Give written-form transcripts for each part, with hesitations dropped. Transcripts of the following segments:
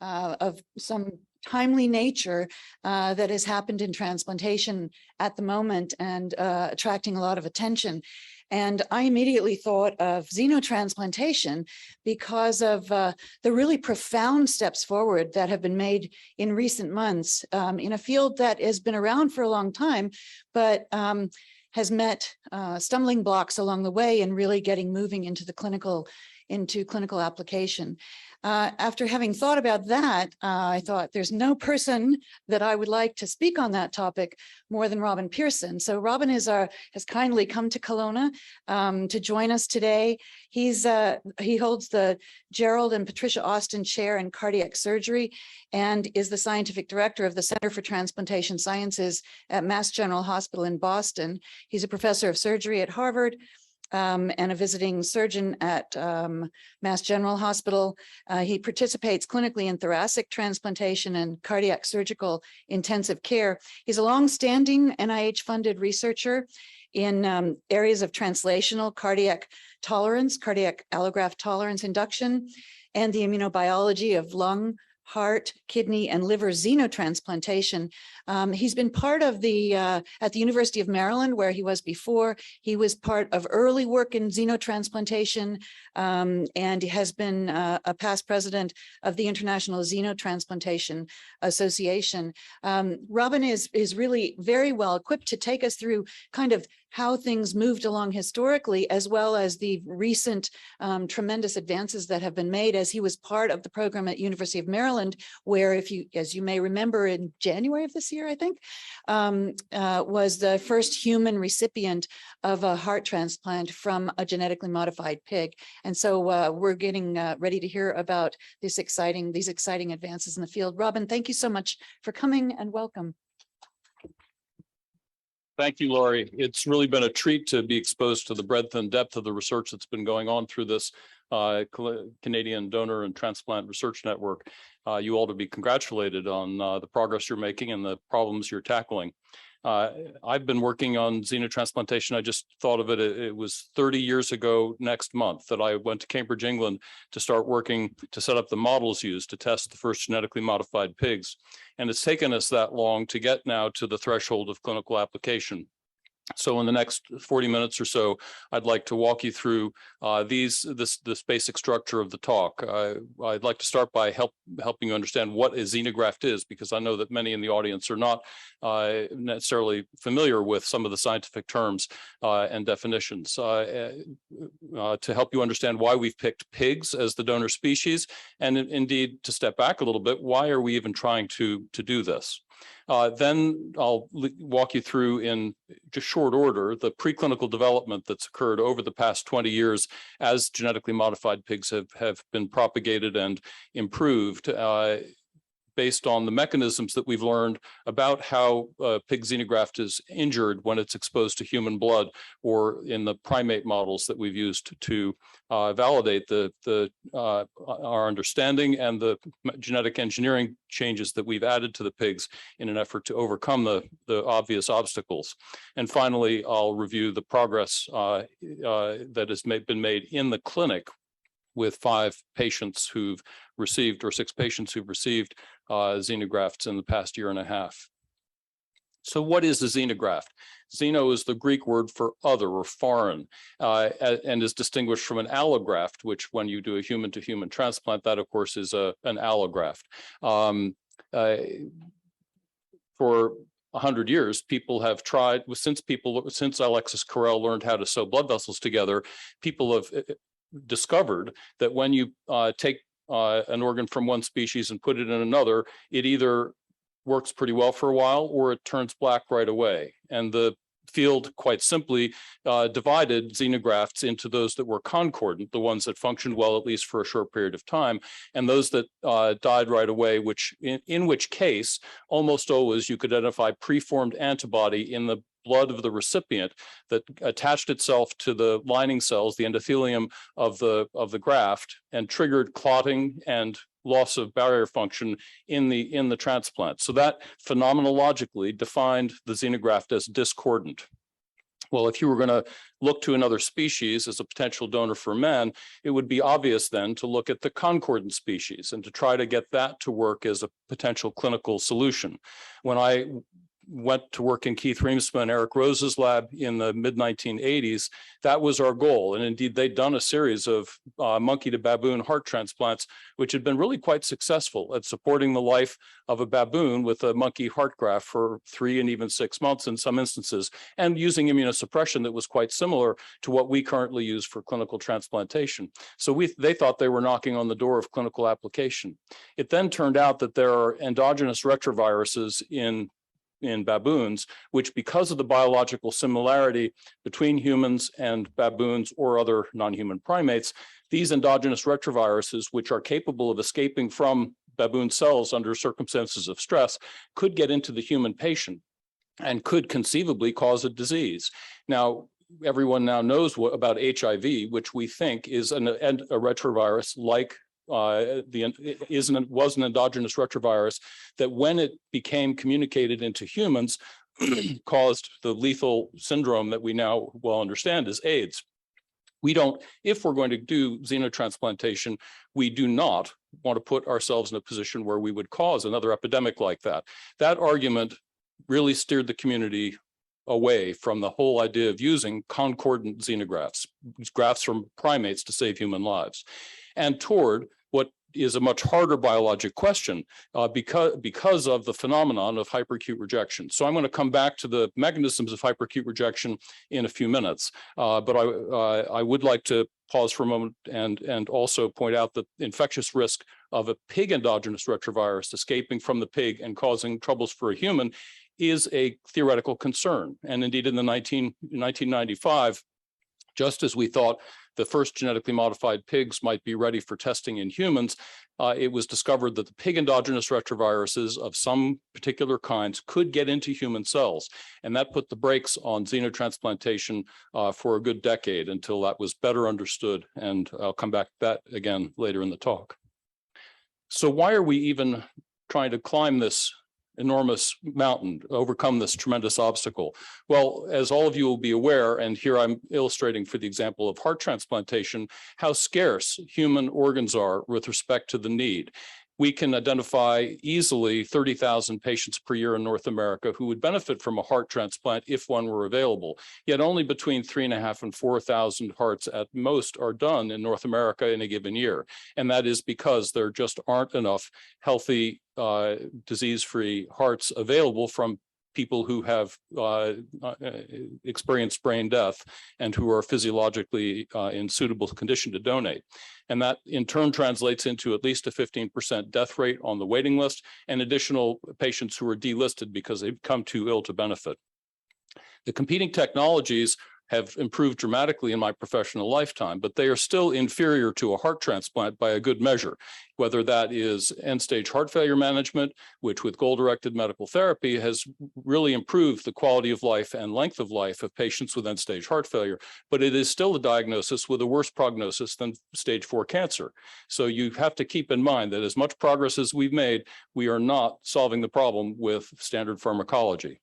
of some timely nature that has happened in transplantation at the moment and attracting a lot of attention. And I immediately thought of xenotransplantation because of the really profound steps forward that have been made in recent months in a field that has been around for a long time, but has met stumbling blocks along the way and really getting moving into the clinical application. After having thought about that, I thought there's no person that I would like to speak on that topic more than Robin Pierson. So Robin has kindly come to Kelowna to join us today. He holds the Gerald and Patricia Austen Chair in Cardiac Surgery and is the scientific director of the Center for Transplantation Sciences at Mass General Hospital in Boston. He's a professor of surgery at Harvard, and a visiting surgeon at Mass General Hospital. He participates clinically in thoracic transplantation and cardiac surgical intensive care. He's a long-standing NIH-funded researcher in areas of translational cardiac tolerance, cardiac allograft tolerance induction, and the immunobiology of lung, heart, kidney, and liver xenotransplantation. He's been part of at the University of Maryland, where he was before. He was part of early work in xenotransplantation and has been a past president of the International Xenotransplantation Association. Robin is really very well equipped to take us through kind of how things moved along historically, as well as the recent tremendous advances that have been made, as he was part of the program at University of Maryland, where, as you may remember, in January of this year, I think, was the first human recipient of a heart transplant from a genetically modified pig. And so we're getting ready to hear about these exciting advances in the field. Robin, thank you so much for coming and welcome. Thank you, Laurie. It's really been a treat to be exposed to the breadth and depth of the research that's been going on through this Canadian Donor and Transplant Research Network. You all to be congratulated on the progress you're making and the problems you're tackling. I've been working on xenotransplantation. I just thought of it. It was 30 years ago next month that I went to Cambridge, England to start working to set up the models used to test the first genetically modified pigs. And it's taken us that long to get now to the threshold of clinical application. So in the next 40 minutes or so, I'd like to walk you through this basic structure of the talk. I'd like to start by helping you understand what a xenograft is, because I know that many in the audience are not necessarily familiar with some of the scientific terms and definitions. To help you understand why we've picked pigs as the donor species, and indeed, to step back a little bit, why are we even trying to do this? Then I'll walk you through in just short order the preclinical development that's occurred over the past 20 years as genetically modified pigs have been propagated and improved based on the mechanisms that we've learned about how pig xenograft is injured when it's exposed to human blood, or in the primate models that we've used to validate our understanding and the genetic engineering changes that we've added to the pigs in an effort to overcome the obvious obstacles. And finally, I'll review the progress that has been made in the clinic with 5 patients who've received, or 6 patients who've received xenografts in the past year and a half. So what is a xenograft? Xeno is the Greek word for other or foreign, and is distinguished from an allograft, which when you do a human-to-human transplant, that of course is an allograft. For 100 years, people have tried, since Alexis Carrel learned how to sew blood vessels together, people have discovered that when you take an organ from one species and put it in another, it either works pretty well for a while or it turns black right away. And the field quite simply divided xenografts into those that were concordant, the ones that functioned well at least for a short period of time, and those that died right away, which in which case almost always you could identify preformed antibody in the blood of the recipient that attached itself to the lining cells, the endothelium of the graft, and triggered clotting and loss of barrier function in the transplant. So that phenomenologically defined the xenograft as discordant. Well, if you were going to look to another species as a potential donor for men, it would be obvious then to look at the concordant species and to try to get that to work as a potential clinical solution. When I went to work in Keith Reemsma and Eric Rose's lab in the mid-1980s, that was our goal. And indeed, they'd done a series of monkey to baboon heart transplants, which had been really quite successful at supporting the life of a baboon with a monkey heart graft for 3 and even 6 months in some instances, and using immunosuppression that was quite similar to what we currently use for clinical transplantation. So they thought they were knocking on the door of clinical application. It then turned out that there are endogenous retroviruses in baboons, which, because of the biological similarity between humans and baboons or other non-human primates, these endogenous retroviruses, which are capable of escaping from baboon cells under circumstances of stress, could get into the human patient and could conceivably cause a disease. Now, everyone now knows about HIV, which we think is a retrovirus like was an endogenous retrovirus that, when it became communicated into humans, caused the lethal syndrome that we now well understand as AIDS. We don't, if we're going to do xenotransplantation, we do not want to put ourselves in a position where we would cause another epidemic like that. That argument really steered the community away from the whole idea of using concordant xenografts, grafts from primates to save human lives, and toward what is a much harder biologic question because of the phenomenon of hyperacute rejection. So I'm going to come back to the mechanisms of hyperacute rejection in a few minutes, but I would like to pause for a moment and also point out that infectious risk of a pig endogenous retrovirus escaping from the pig and causing troubles for a human is a theoretical concern. And indeed, in the 1995, just as we thought the first genetically modified pigs might be ready for testing in humans, it was discovered that the pig endogenous retroviruses of some particular kinds could get into human cells. And that put the brakes on xenotransplantation for a good decade until that was better understood. And I'll come back to that again later in the talk. So why are we even trying to climb this enormous mountain, overcome this tremendous obstacle? Well, as all of you will be aware, and here I'm illustrating for the example of heart transplantation, how scarce human organs are with respect to the need. We can identify easily 30,000 patients per year in North America who would benefit from a heart transplant if one were available. Yet only between 3,500 and 4,000 hearts at most are done in North America in a given year. And that is because there just aren't enough healthy, disease-free hearts available from people who have experienced brain death and who are physiologically in suitable condition to donate. And that in turn translates into at least a 15% death rate on the waiting list and additional patients who are delisted because they've become too ill to benefit. The competing technologies have improved dramatically in my professional lifetime, but they are still inferior to a heart transplant by a good measure, whether that is end-stage heart failure management, which with goal-directed medical therapy has really improved the quality of life and length of life of patients with end-stage heart failure, but it is still a diagnosis with a worse prognosis than stage 4 cancer. So you have to keep in mind that as much progress as we've made, we are not solving the problem with standard pharmacology.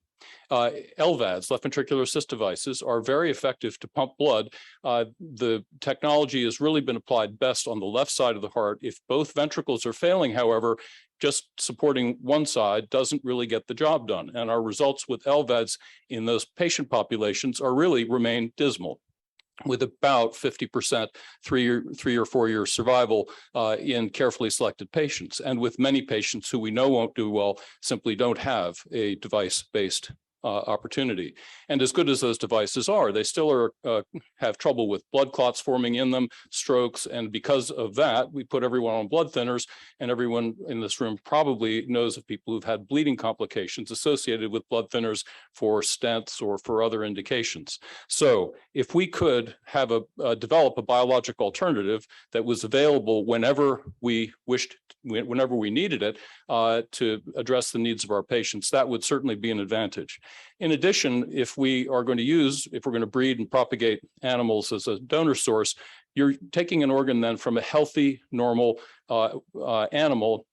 LVADs, left ventricular assist devices, are very effective to pump blood. The technology has really been applied best on the left side of the heart. If both ventricles are failing, however, just supporting one side doesn't really get the job done. And our results with LVADs in those patient populations remain dismal, with about 50% 3 or 4 year survival in carefully selected patients. And with many patients who we know won't do well, simply don't have a device-based opportunity. And as good as those devices are, they still have trouble with blood clots forming in them, strokes, and because of that, we put everyone on blood thinners, and everyone in this room probably knows of people who've had bleeding complications associated with blood thinners for stents or for other indications. So if we could have develop a biologic alternative that was available whenever we needed it to address the needs of our patients, that would certainly be an advantage. In addition, if we're going to breed and propagate animals as a donor source, you're taking an organ then from a healthy, normal animal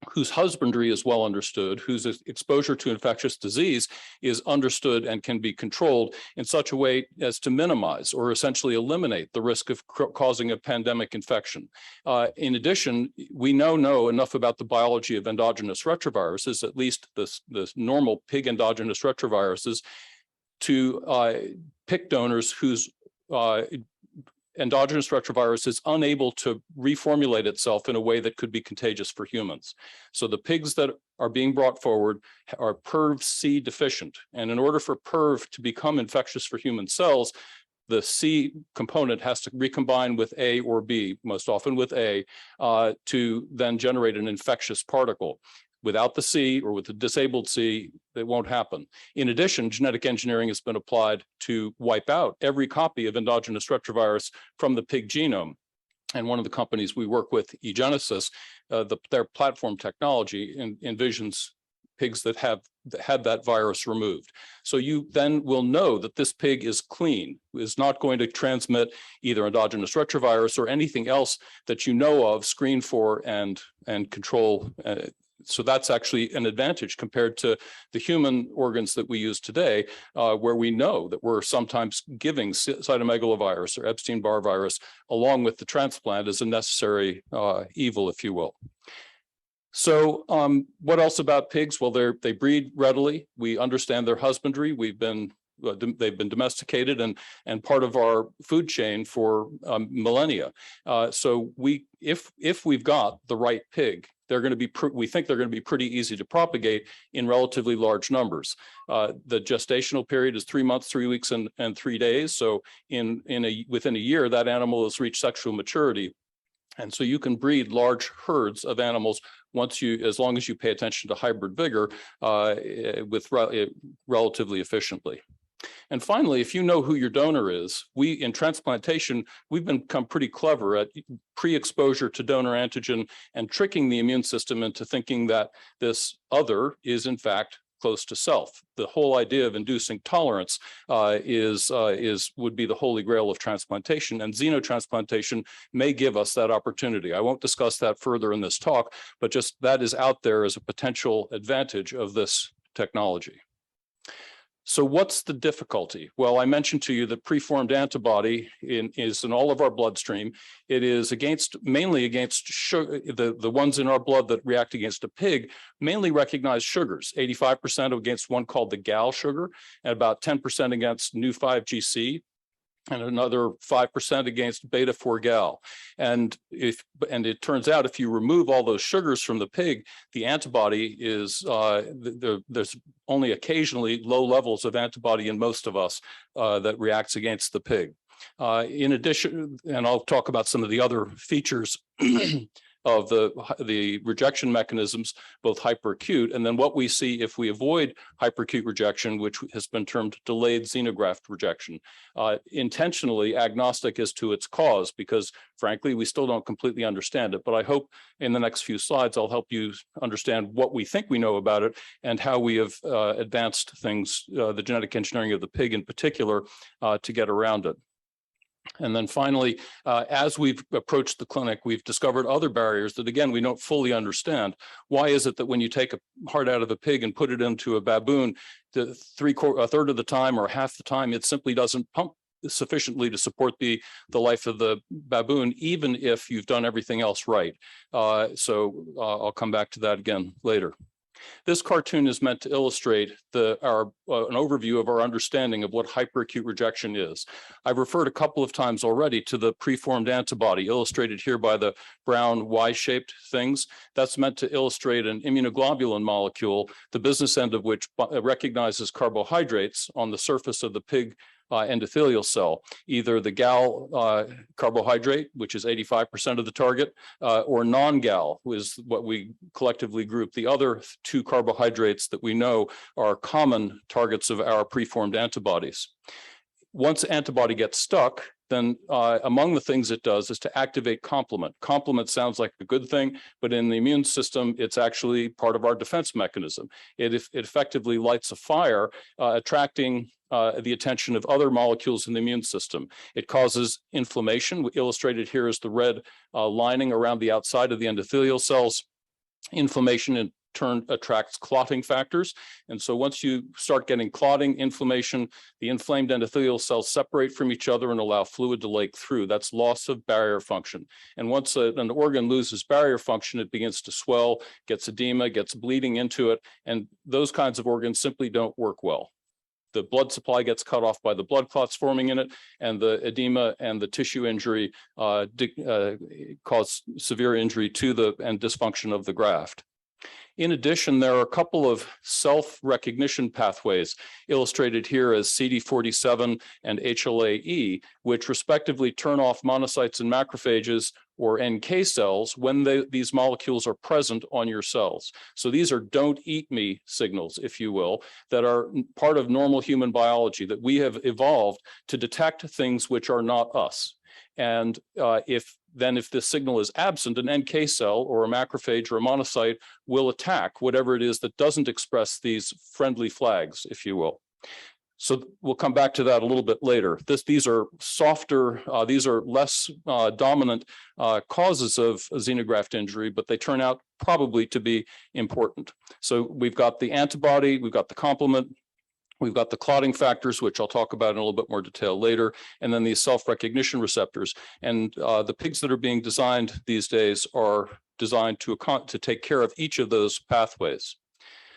whose husbandry is well understood, whose exposure to infectious disease is understood and can be controlled in such a way as to minimize or essentially eliminate the risk of causing a pandemic infection. In addition, we now know enough about the biology of endogenous retroviruses, at least the normal pig endogenous retroviruses, to pick donors whose endogenous retrovirus is unable to reformulate itself in a way that could be contagious for humans. So the pigs that are being brought forward are PERV-C deficient. And in order for PERV to become infectious for human cells, the C component has to recombine with A or B, most often with A, to then generate an infectious particle. Without the C or with the disabled C, it won't happen. In addition, genetic engineering has been applied to wipe out every copy of endogenous retrovirus from the pig genome. And one of the companies we work with, eGenesis, their platform technology envisions pigs that have had that virus removed. So you then will know that this pig is clean, is not going to transmit either endogenous retrovirus or anything else that you know of, screen for and control. So that's actually an advantage compared to the human organs that we use today, where we know that we're sometimes giving cytomegalovirus or Epstein-Barr virus along with the transplant as a necessary evil, if you will. So what else about pigs? Well, they breed readily. We understand their husbandry. They've been domesticated and part of our food chain for millennia. So if we've got the right pig, they're going to be, we think they're going to be pretty easy to propagate in relatively large numbers. The gestational period is 3 months, 3 weeks, and 3 days. So within a year, that animal has reached sexual maturity. And so you can breed large herds of animals as long as you pay attention to hybrid vigor relatively efficiently. And finally, if you know who your donor is, in transplantation, we've become pretty clever at pre-exposure to donor antigen and tricking the immune system into thinking that this other is in fact close to self. The whole idea of inducing tolerance would be the holy grail of transplantation, and xenotransplantation may give us that opportunity. I won't discuss that further in this talk, but just that is out there as a potential advantage of this technology. So what's the difficulty? Well, I mentioned to you that preformed antibody is in all of our bloodstream. It is mainly against sugar, the ones in our blood that react against a pig, mainly recognize sugars, 85% against one called the gal sugar, and about 10% against nu5-GC, and another 5% against beta-4-gal. And it turns out if you remove all those sugars from the pig, the antibody is, there's only occasionally low levels of antibody in most of us that reacts against the pig. In addition, and I'll talk about some of the other features of the rejection mechanisms, both hyperacute, and then what we see if we avoid hyperacute rejection, which has been termed delayed xenograft rejection. Intentionally agnostic as to its cause, because frankly, we still don't completely understand it. But I hope in the next few slides, I'll help you understand what we think we know about it and how we have advanced things, the genetic engineering of the pig in particular, to get around it. And then finally, as we've approached the clinic, we've discovered other barriers that, again, we don't fully understand. Why is it that when you take a heart out of a pig and put it into a baboon, a third of the time or half the time, it simply doesn't pump sufficiently to support the life of the baboon, even if you've done everything else right? So I'll come back to that again later. This cartoon is meant to illustrate an overview of our understanding of what hyperacute rejection is. I've referred a couple of times already to the preformed antibody, illustrated here by the brown Y-shaped things. That's meant to illustrate an immunoglobulin molecule, the business end of which recognizes carbohydrates on the surface of the pig endothelial cell, either the gal carbohydrate, which is 85% of the target, or non-gal, who is what we collectively group the other two carbohydrates that we know are common targets of our preformed antibodies. Once antibody gets stuck, then among the things it does is to activate complement. Complement sounds like a good thing, but in the immune system, it's actually part of our defense mechanism. It effectively lights a fire, attracting the attention of other molecules in the immune system. It causes inflammation. Illustrated here is the red lining around the outside of the endothelial cells. Inflammation in turn attracts clotting factors. And so once you start getting clotting, inflammation, the inflamed endothelial cells separate from each other and allow fluid to leak through. That's loss of barrier function. And once an organ loses barrier function, it begins to swell, gets edema, gets bleeding into it. And those kinds of organs simply don't work well. The blood supply gets cut off by the blood clots forming in it, and the edema and the tissue injury cause severe injury to and dysfunction of the graft. In addition, there are a couple of self-recognition pathways illustrated here as CD47 and HLA-E, which respectively turn off monocytes and macrophages or NK cells when these molecules are present on your cells. So these are don't eat me signals, if you will, that are part of normal human biology that we have evolved to detect things which are not us. And if this signal is absent, an NK cell or a macrophage or a monocyte will attack whatever it is that doesn't express these friendly flags, if you will. So we'll come back to that a little bit later. These are softer, these are less dominant causes of xenograft injury, but they turn out probably to be important. So we've got the antibody, we've got the complement, we've got the clotting factors, which I'll talk about in a little bit more detail later, and then these self-recognition receptors. And the pigs that are being designed these days are designed to take care of each of those pathways.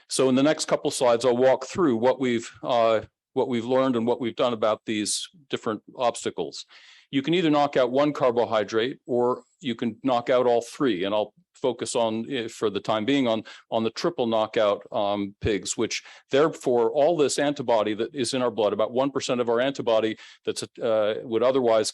So in the next couple slides, I'll walk through what we've learned and what we've done about these different obstacles. You can either knock out one carbohydrate or you can knock out all three. And I'll focus on, for the time being, on the triple knockout pigs, which therefore all this antibody that is in our blood, about 1% of our antibody that's would otherwise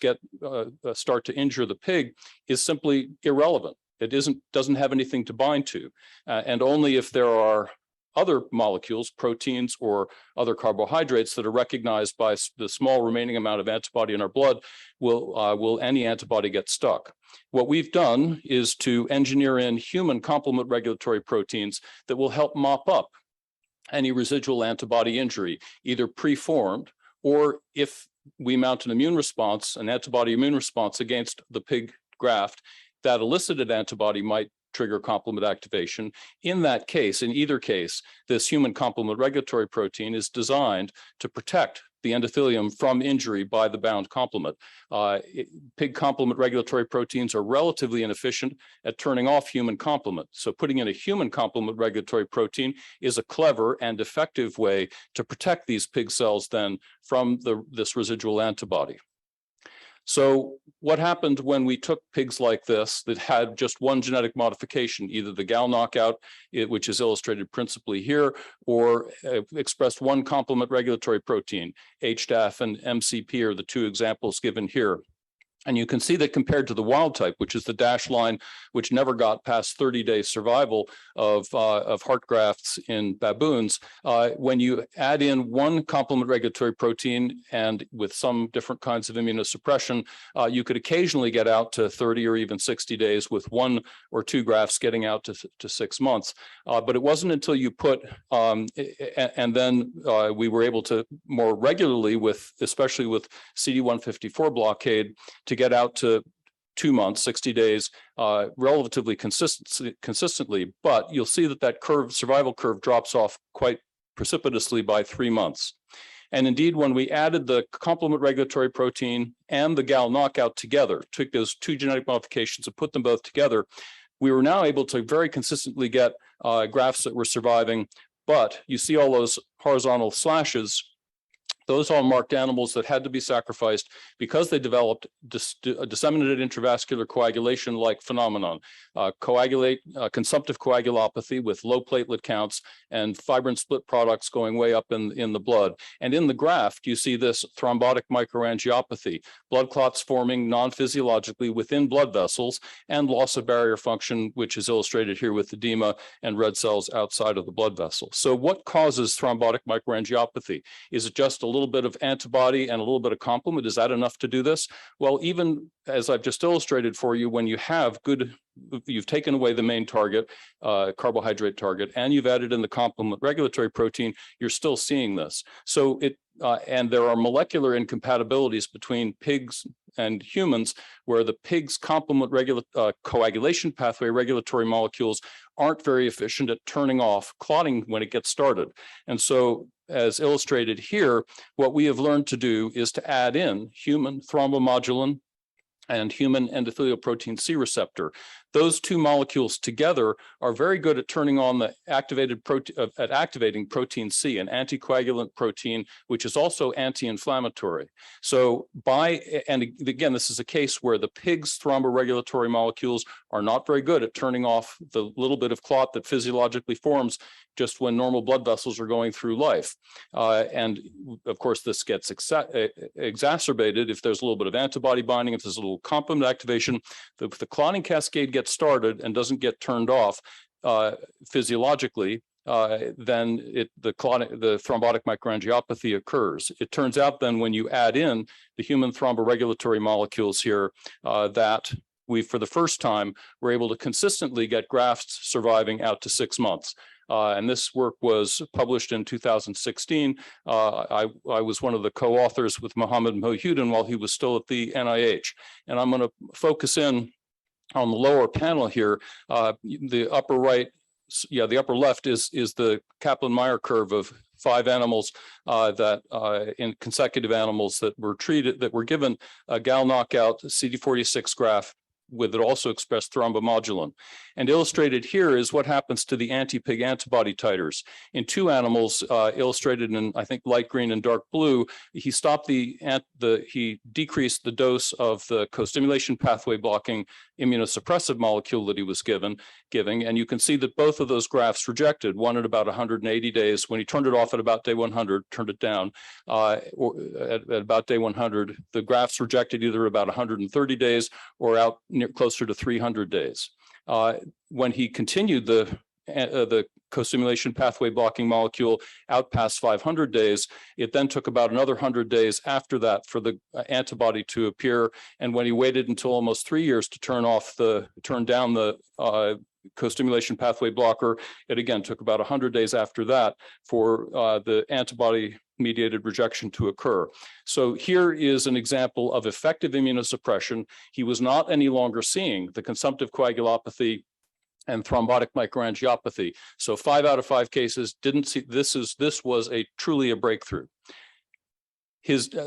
start to injure the pig, is simply irrelevant. It doesn't have anything to bind to. And only if there are other molecules, proteins or other carbohydrates that are recognized by the small remaining amount of antibody in our blood will any antibody get stuck. What we've done is to engineer in human complement regulatory proteins that will help mop up any residual antibody injury, either preformed or if we mount an immune response, an antibody immune response against the pig graft, that elicited antibody might trigger complement activation. In that case, in either case, this human complement regulatory protein is designed to protect the endothelium from injury by the bound complement. Pig complement regulatory proteins are relatively inefficient at turning off human complement. So putting in a human complement regulatory protein is a clever and effective way to protect these pig cells then from this residual antibody. So what happened when we took pigs like this that had just one genetic modification, either the gal knockout, which is illustrated principally here, or expressed one complement regulatory protein, HDAF and MCP are the two examples given here. And you can see that compared to the wild type, which is the dashed line, which never got past 30-day survival of heart grafts in baboons, when you add in one complement regulatory protein and with some different kinds of immunosuppression, you could occasionally get out to 30 or even 60 days with one or two grafts getting out to 6 months. But it wasn't until you put, and then we were able to more regularly especially with CD154 blockade, to get out to 2 months, 60 days, relatively consistently, but you'll see that survival curve drops off quite precipitously by 3 months. And indeed, when we added the complement regulatory protein and the gal knockout together, took those two genetic modifications and put them both together, we were now able to very consistently get grafts that were surviving. But you see all those horizontal slashes. Those are marked animals that had to be sacrificed because they developed disseminated intravascular coagulation-like phenomenon, consumptive coagulopathy with low platelet counts and fibrin split products going way up in the blood. And in the graft, you see this thrombotic microangiopathy, blood clots forming non-physiologically within blood vessels, and loss of barrier function, which is illustrated here with edema and red cells outside of the blood vessel. So what causes thrombotic microangiopathy? Is it just a little bit of antibody and a little bit of complement? Is that enough to do this? Well, even as I've just illustrated for you, when you have you've taken away the main target, carbohydrate target, and you've added in the complement regulatory protein, you're still seeing this. So and there are molecular incompatibilities between pigs and humans, where the pig's complement coagulation pathway regulatory molecules aren't very efficient at turning off clotting when it gets started. And so, as illustrated here, what we have learned to do is to add in human thrombomodulin and human endothelial protein C receptor. Those two molecules together are very good at turning on the activating protein C, an anticoagulant protein, which is also anti-inflammatory. So and again, this is a case where the pig's thromboregulatory molecules are not very good at turning off the little bit of clot that physiologically forms just when normal blood vessels are going through life. And of course, this gets exacerbated if there's a little bit of antibody binding, if there's a little complement activation. If the clotting cascade gets started and doesn't get turned off physiologically, then the thrombotic microangiopathy occurs. It turns out then when you add in the human thromboregulatory molecules here, that we, for the first time, were able to consistently get grafts surviving out to 6 months. And this work was published in 2016. I was one of the co-authors with Mohammed Mohudin while he was still at the NIH. And I'm going to focus in on the lower panel here. The upper right, the upper left is the Kaplan-Meier curve of 5 animals in consecutive animals that were treated, that were given a gal knockout CD46 graft with it also expressed thrombomodulin. And illustrated here is what happens to the anti-pig antibody titers. In 2 animals, illustrated in, I think, light green and dark blue, he stopped he decreased the dose of the co-stimulation pathway blocking immunosuppressive molecule that he was giving, and you can see that both of those grafts rejected, one at about 180 days. When he turned it off at about day 100, turned it down, or at about day 100, the grafts rejected either about 130 days or out closer to 300 days. When he continued the co-stimulation pathway blocking molecule out past 500 days, it then took about another 100 days after that for the antibody to appear. And when he waited until almost 3 years to turn down the co-stimulation pathway blocker, it again took about 100 days after that for the antibody-mediated rejection to occur. So here is an example of effective immunosuppression. He was not any longer seeing the consumptive coagulopathy and thrombotic microangiopathy. So 5 out of 5 cases didn't see this. This was truly a breakthrough.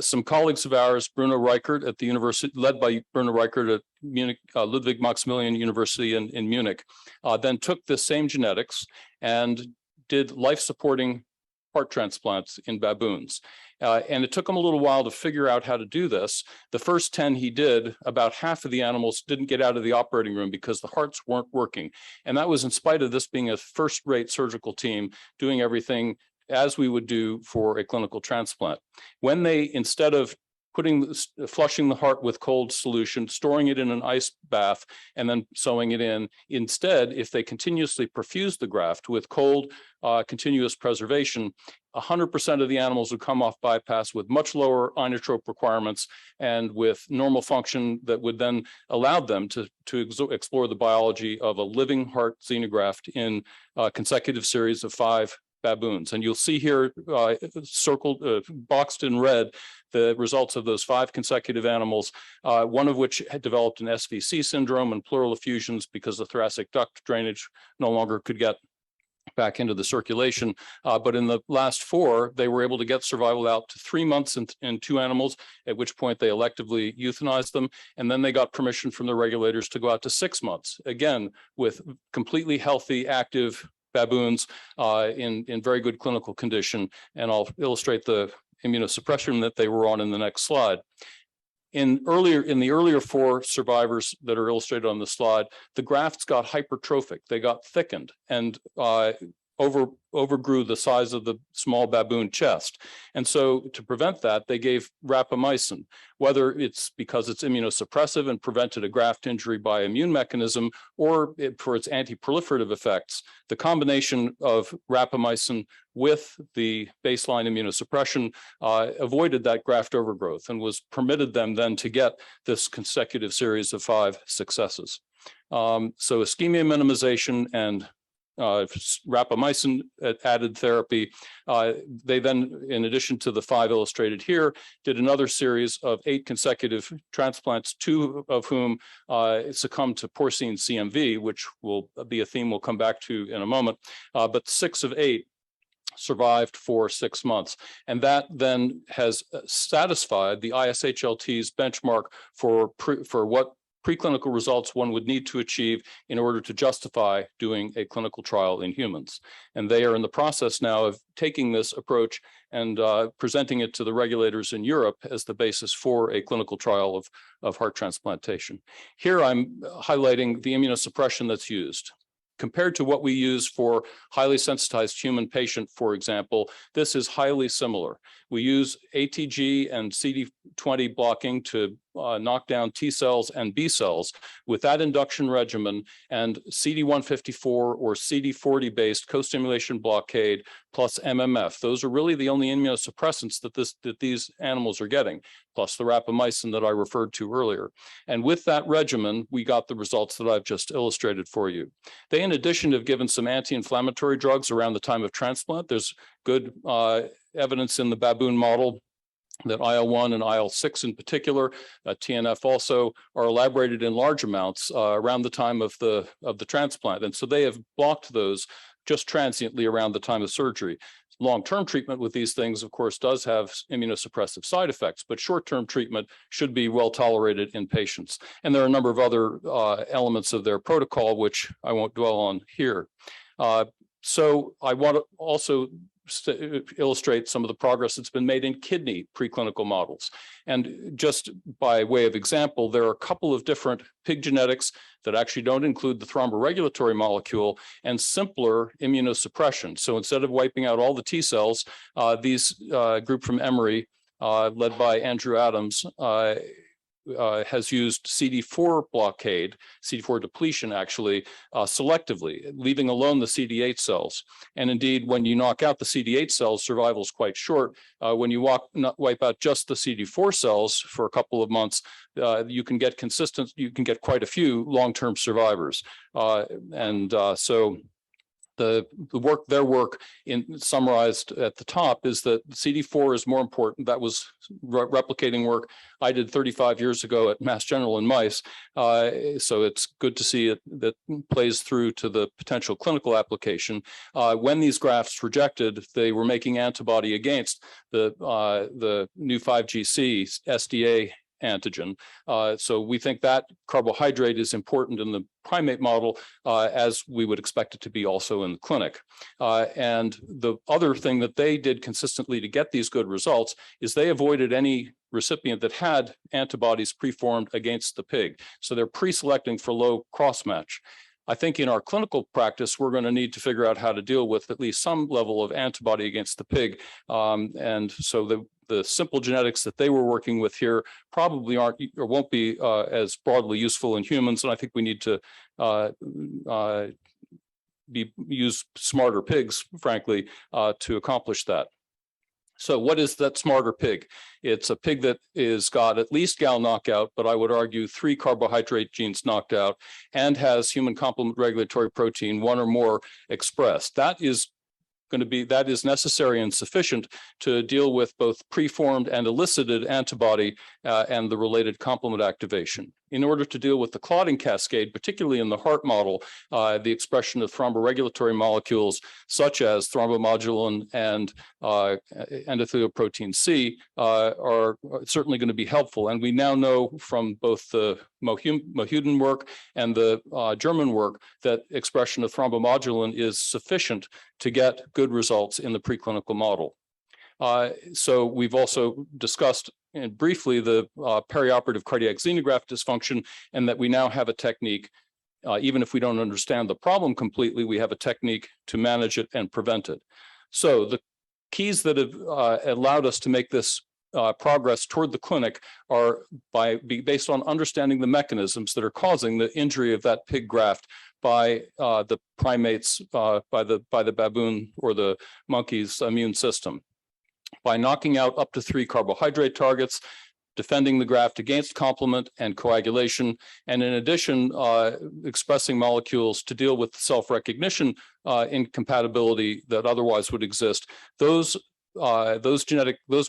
Some colleagues of ours, Bruno Reichert at the university, led by Bruno Reichert at Munich, Ludwig Maximilian University in Munich, then took the same genetics and did life-supporting heart transplants in baboons. And it took him a little while to figure out how to do this. The first 10 he did, about half of the animals didn't get out of the operating room because the hearts weren't working. And that was in spite of this being a first-rate surgical team doing everything as we would do for a clinical transplant. When they, instead of flushing the heart with cold solution, storing it in an ice bath, and then sewing it in, instead, if they continuously perfuse the graft with cold, continuous preservation, 100% of the animals would come off bypass with much lower inotrope requirements and with normal function that would then allow them to explore the biology of a living heart xenograft in a consecutive series of 5 baboons. And you'll see here circled, boxed in red, the results of those 5 consecutive animals, one of which had developed an SVC syndrome and pleural effusions because the thoracic duct drainage no longer could get back into the circulation. But in the last 4, they were able to get survival out to 3 months in 2 animals, at which point they electively euthanized them. And then they got permission from the regulators to go out to 6 months, again, with completely healthy, active baboons in very good clinical condition. And I'll illustrate the immunosuppression that they were on in the next slide. In the earlier 4 survivors that are illustrated on the slide, the grafts got hypertrophic. They got thickened and overgrew the size of the small baboon chest. And so to prevent that, they gave rapamycin, whether it's because it's immunosuppressive and prevented a graft injury by immune mechanism or for its anti-proliferative effects. The combination of rapamycin with the baseline immunosuppression avoided that graft overgrowth and was permitted them then to get this consecutive series of 5 successes. So ischemia minimization and rapamycin added therapy. They then, in addition to the 5 illustrated here, did another series of 8 consecutive transplants, 2 of whom succumbed to porcine CMV, which will be a theme we'll come back to in a moment. But 6 of 8 survived for 6 months. And that then has satisfied the ISHLT's benchmark for what preclinical results one would need to achieve in order to justify doing a clinical trial in humans. And they are in the process now of taking this approach and presenting it to the regulators in Europe as the basis for a clinical trial of heart transplantation. Here I'm highlighting the immunosuppression that's used. Compared to what we use for highly sensitized human patient, for example, this is highly similar. We use ATG and CD20 blocking to knock down T cells and B cells with that induction regimen, and CD154 or CD40 based co-stimulation blockade plus MMF. Those are really the only immunosuppressants that these animals are getting, plus the rapamycin that I referred to earlier. And with that regimen, we got the results that I've just illustrated for you. They, in addition, have given some anti-inflammatory drugs around the time of transplant. There's good evidence in the baboon model that IL-1 and IL-6 in particular, TNF also, are elaborated in large amounts around the time of the transplant. And so they have blocked those just transiently around the time of surgery. Long-term treatment with these things, of course, does have immunosuppressive side effects, but short-term treatment should be well tolerated in patients. And there are a number of other elements of their protocol, which I won't dwell on here. So I want to also illustrate some of the progress that's been made in kidney preclinical models. And just by way of example, there are a couple of different pig genetics that actually don't include the thromboregulatory molecule and simpler immunosuppression. So instead of wiping out all the T cells, these group from Emory, led by Andrew Adams, has used CD4 blockade, CD4 depletion actually, selectively, leaving alone the CD8 cells. And indeed, when you knock out the CD8 cells, survival is quite short. When you wipe out just the CD4 cells for a couple of months, you can get quite a few long-term survivors. So their work summarized at the top is that CD4 is more important. That was replicating work I did 35 years ago at Mass General in mice. So it's good to see it that plays through to the potential clinical application. When these grafts rejected, they were making antibody against the new 5GC SDA antigen. So we think that carbohydrate is important in the primate model, as we would expect it to be also in the clinic. And the other thing that they did consistently to get these good results is they avoided any recipient that had antibodies preformed against the pig. So they're pre-selecting for low cross-match. I think in our clinical practice, we're going to need to figure out how to deal with at least some level of antibody against the pig. And so the simple genetics that they were working with here probably aren't or won't be as broadly useful in humans. And I think we need to use smarter pigs, frankly, to accomplish that. So what is that smarter pig? It's a pig that is got at least GAL knockout, but I would argue 3 carbohydrate genes knocked out and has human complement regulatory protein, 1 or more expressed. That is necessary and sufficient to deal with both preformed and elicited antibody and the related complement activation. In order to deal with the clotting cascade, particularly in the heart model, the expression of thromboregulatory molecules such as thrombomodulin and endothelial C are certainly going to be helpful. And we now know from both the Mohudan work and the German work that expression of thrombomodulin is sufficient to get good results in the preclinical model. So we've also discussed briefly the perioperative cardiac xenograft dysfunction, and that we now have a technique, even if we don't understand the problem completely, we have a technique to manage it and prevent it. So the keys that have allowed us to make this progress toward the clinic are based on understanding the mechanisms that are causing the injury of that pig graft by the primates, by the baboon or the monkey's immune system. By knocking out up to 3 carbohydrate targets, defending the graft against complement and coagulation, and in addition, expressing molecules to deal with self-recognition incompatibility that otherwise would exist. Those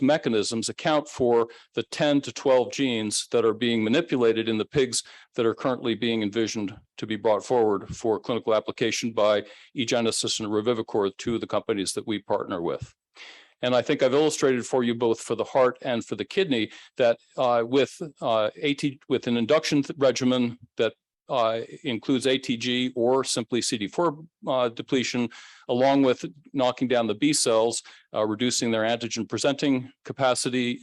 mechanisms account for the 10 to 12 genes that are being manipulated in the pigs that are currently being envisioned to be brought forward for clinical application by eGenesis and Revivicor, two of the companies that we partner with. And I think I've illustrated for you both for the heart and for the kidney that with an induction regimen that includes ATG or simply CD4 depletion, along with knocking down the B cells, reducing their antigen presenting capacity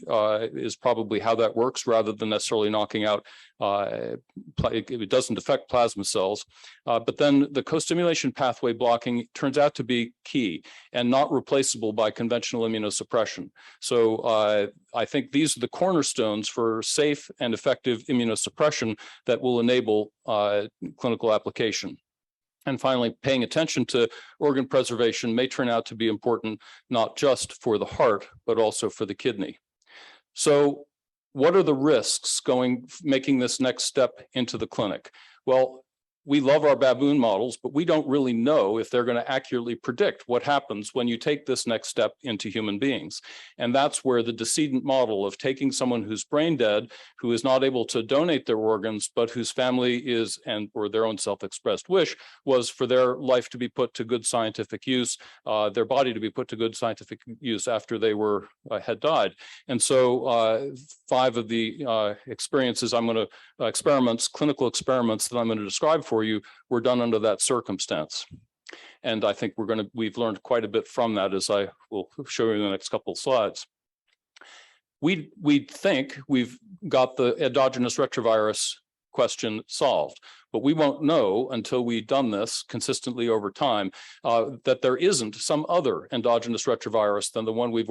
is probably how that works, rather than necessarily knocking out, it doesn't affect plasma cells. But then the co-stimulation pathway blocking turns out to be key and not replaceable by conventional immunosuppression. So I think these are the cornerstones for safe and effective immunosuppression that will enable clinical application. And finally, paying attention to organ preservation may turn out to be important, not just for the heart, but also for the kidney. So what are the risks making this next step into the clinic? Well, we love our baboon models, but we don't really know if they're going to accurately predict what happens when you take this next step into human beings. And that's where the decedent model of taking someone who's brain dead, who is not able to donate their organs, but whose family is, or their own self-expressed wish, was for their life to be put to good scientific use, their body to be put to good scientific use after they had died. And so 5 of the experiences clinical experiments that I'm going to describe for you were done under that circumstance. And I think we've learned quite a bit from that, as I will show you in the next couple of slides. We think we've got the endogenous retrovirus question solved, but we won't know until we've done this consistently over time that there isn't some other endogenous retrovirus than the one we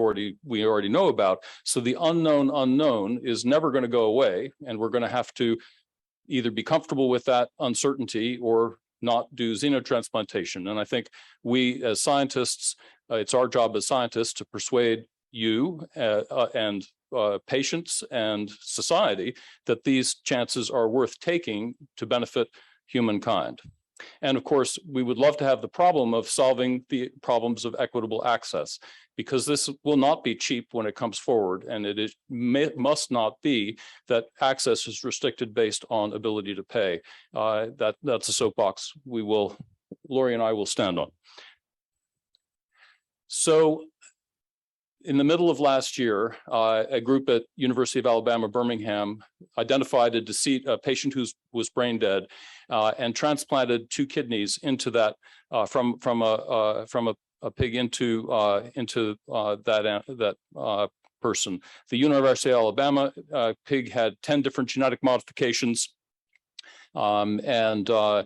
already know about. So the unknown is never going to go away, and we're going to have to either be comfortable with that uncertainty or not do xenotransplantation. And I think we as scientists, it's our job as scientists to persuade you and patients and society that these chances are worth taking to benefit humankind. And of course, we would love to have the problem of solving the problems of equitable access, because this will not be cheap when it comes forward, and it must not be that access is restricted based on ability to pay. That's a soapbox Lori and I will stand on. So in the middle of last year, a group at University of Alabama, Birmingham, identified a patient who was brain dead and transplanted 2 kidneys into that from a pig into that person. The University of Alabama pig had 10 different genetic modifications. Frankly,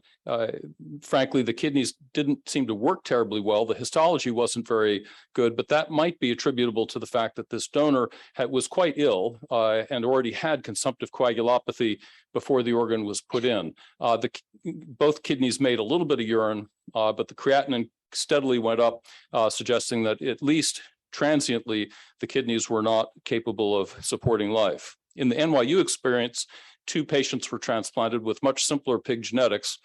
the kidneys didn't seem to work terribly well. The histology wasn't very good, but that might be attributable to the fact that this donor was quite ill and already had consumptive coagulopathy before the organ was put in. Both kidneys made a little bit of urine, but the creatinine steadily went up, suggesting that at least transiently, the kidneys were not capable of supporting life. In the NYU experience, 2 patients were transplanted with much simpler pig genetics.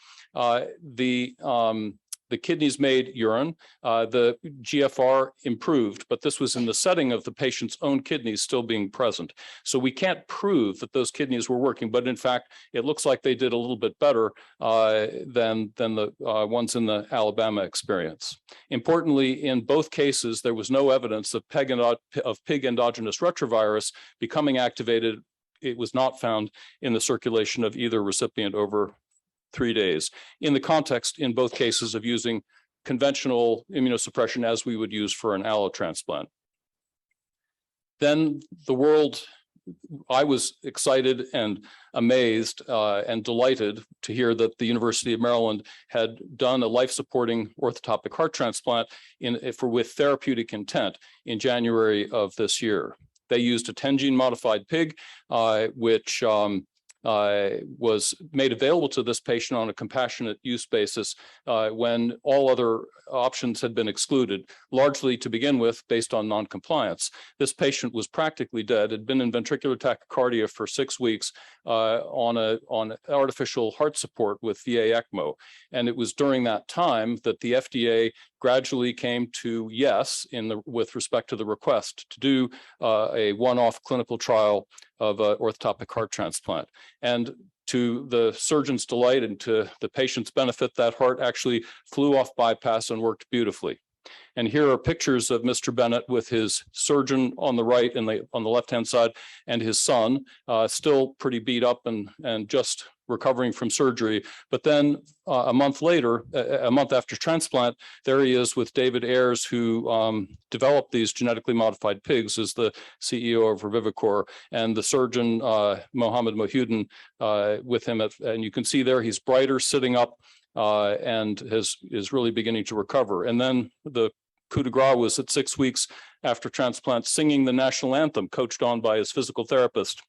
The kidneys made urine, the GFR improved, but this was in the setting of the patient's own kidneys still being present. So we can't prove that those kidneys were working, but in fact, it looks like they did a little bit better than the ones in the Alabama experience. Importantly, in both cases, there was no evidence of pig endogenous retrovirus becoming activated. It was not found in the circulation of either recipient over 3 days, in the context, in both cases, of using conventional immunosuppression as we would use for an allotransplant. Then I was excited and amazed and delighted to hear that the University of Maryland had done a life-supporting orthotopic heart transplant with therapeutic intent in January of this year. They used a 10-gene modified pig, which was made available to this patient on a compassionate use basis when all other options had been excluded, largely to begin with based on noncompliance. This patient was practically dead, had been in ventricular tachycardia for 6 weeks on artificial heart support with VA ECMO. And it was during that time that the FDA gradually came to yes with respect to the request to do a one-off clinical trial of orthotopic heart transplant. And to the surgeon's delight and to the patient's benefit, that heart actually flew off bypass and worked beautifully. And here are pictures of Mr. Bennett with his surgeon on the right and on the left-hand side, and his son, still pretty beat up and just recovering from surgery. But then a month later, a month after transplant, there he is with David Ayers, who developed these genetically modified pigs, as the CEO of Revivicor, and the surgeon, Mohammed Mohudin, with him. And you can see there he's brighter, sitting up, and is really beginning to recover. And then the coup de grace was at 6 weeks after transplant, singing the national anthem, coached on by his physical therapist,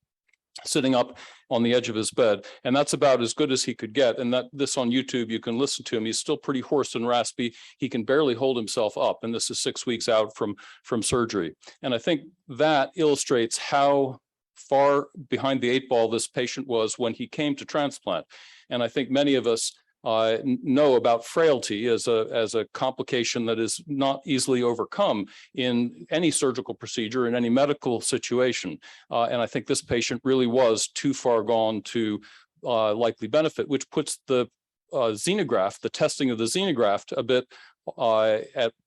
sitting up on the edge of his bed. And that's about as good as he could get. And this on YouTube, you can listen to him. He's still pretty hoarse and raspy. He can barely hold himself up. And this is 6 weeks out from surgery. And I think that illustrates how far behind the 8 ball this patient was when he came to transplant. And I think many of us know about frailty as a complication that is not easily overcome in any surgical procedure, in any medical situation. And I think this patient really was too far gone to likely benefit, which puts the xenograft, the testing of the xenograft, a bit